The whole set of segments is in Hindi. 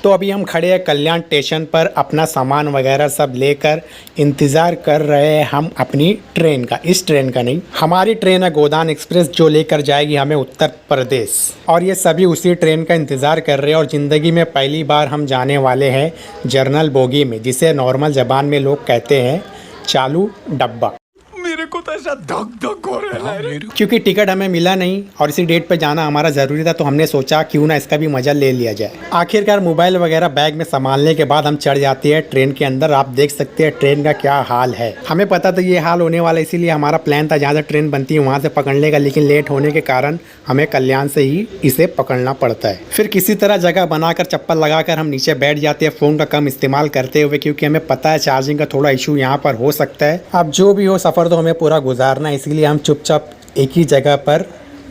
तो अभी हम खड़े हैं कल्याण स्टेशन पर, अपना सामान वगैरह सब लेकर इंतज़ार कर रहे हैं हम अपनी ट्रेन का। इस ट्रेन का नहीं, हमारी ट्रेन है गोदान एक्सप्रेस जो लेकर जाएगी हमें उत्तर प्रदेश। और ये सभी उसी ट्रेन का इंतज़ार कर रहे हैं और ज़िंदगी में पहली बार हम जाने वाले हैं जनरल बोगी में, जिसे नॉर्मल ज़बान में लोग कहते हैं चालू डब्बा। मेरे को तो ऐसा धक धक हो रहा है क्योंकि टिकट हमें मिला नहीं और इसी डेट पर जाना हमारा ज़रूरी था, तो हमने सोचा क्यों ना इसका भी मज़ा ले लिया जाए। आखिरकार मोबाइल वगैरह बैग में संभालने के बाद हम चढ़ जाते हैं ट्रेन के अंदर। आप देख सकते हैं ट्रेन का क्या हाल है। हमें पता था ये हाल होने वाला, इसीलिए हमारा प्लान था जहाँ से ट्रेन बनती है वहाँ से पकड़ने का, लेकिन लेट होने के कारण हमें कल्याण से ही इसे पकड़ना पड़ता है। फिर किसी तरह जगह बनाकर चप्पल लगाकर हम नीचे बैठ जाते हैं, फ़ोन का कम इस्तेमाल करते हुए, क्योंकि हमें पता है चार्जिंग का थोड़ा इशू यहाँ पर हो सकता है। अब जो भी हो, सफ़र तो हमें पूरा गुजारना है, इसलिए हम चुपचाप एक ही जगह पर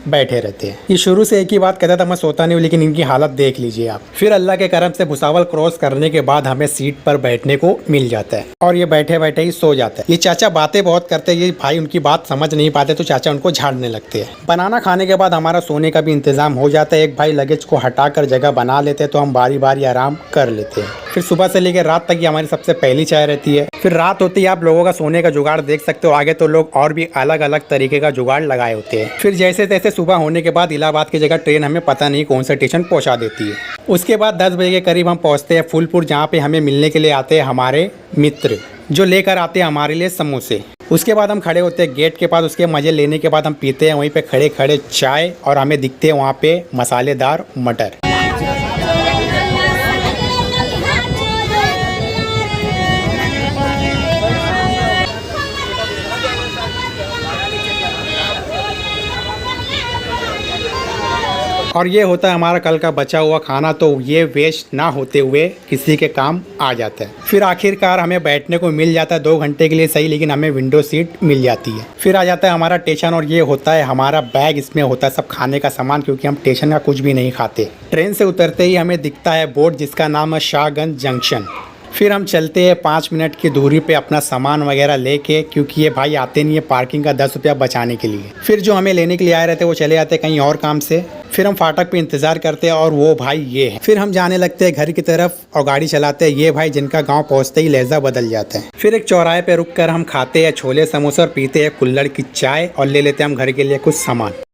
बैठे रहते हैं। ये शुरू से एक ही बात कहता था, मैं सोता नहीं हूँ, लेकिन इनकी हालत देख लीजिए आप। फिर अल्लाह के करम से भुसावल क्रॉस करने के बाद हमें सीट पर बैठने को मिल जाता है और ये बैठे बैठे ही सो जाता है। ये चाचा बातें बहुत करते हैं, ये भाई उनकी बात समझ नहीं पाते तो चाचा उनको झाड़ने लगते हैं। बनाना खाने के बाद हमारा सोने का भी इंतजाम हो जाता है। एक भाई लगेज को हटाकर जगह बना लेते हैं तो हम बारी बारी आराम कर लेते हैं। फिर सुबह से लेकर रात तक ये हमारी सबसे पहली चाय रहती है। फिर रात होती है, आप लोगों का सोने का जुगाड़ देख सकते हो। आगे तो लोग और भी अलग अलग तरीके का जुगाड़ लगाए होते हैं। फिर जैसे तैसे सुबह होने के बाद इलाहाबाद की जगह ट्रेन हमें पता नहीं कौन सा स्टेशन पहुंचा देती है। उसके बाद 10 बजे के करीब हम पहुंचते हैं फूलपुर, जहां पे हमें मिलने के लिए आते हैं हमारे मित्र, जो लेकर आते हैं हमारे लिए समोसे। उसके बाद हम खड़े होते हैं गेट के पास। उसके मज़े लेने के बाद हम पीते हैं वहीं पे खड़े खड़े चाय, और हमें दिखते हैं वहाँ पे मसालेदार मटर। और ये होता है हमारा कल का बचा हुआ खाना, तो ये वेस्ट ना होते हुए किसी के काम आ जाता है। फिर आखिरकार हमें बैठने को मिल जाता है 2 घंटे के लिए सही, लेकिन हमें विंडो सीट मिल जाती है। फिर आ जाता है हमारा स्टेशन और ये होता है हमारा बैग। इसमें होता है सब खाने का सामान, क्योंकि हम स्टेशन का कुछ भी नहीं खाते। ट्रेन से उतरते ही हमें दिखता है बोर्ड जिसका नाम है शाहगंज जंक्शन। फिर हम चलते हैं 5 मिनट की दूरी पे अपना सामान वगैरह लेके, क्योंकि ये भाई आते नहीं है पार्किंग का 10 रुपया बचाने के लिए। फिर जो हमें लेने के लिए आए रहते हैं वो चले जाते हैं कहीं और काम से। फिर हम फाटक पे इंतज़ार करते हैं और वो भाई ये है। फिर हम जाने लगते हैं घर की तरफ और गाड़ी चलाते हैं ये भाई, जिनका गांव पहुंचते ही लहजा बदल जाता है। फिर एक चौराहे पे रुक कर हम खाते हैं छोले समोसे और पीते हैं कुल्हड़ की चाय और ले लेते हैं हम घर के लिए कुछ सामान।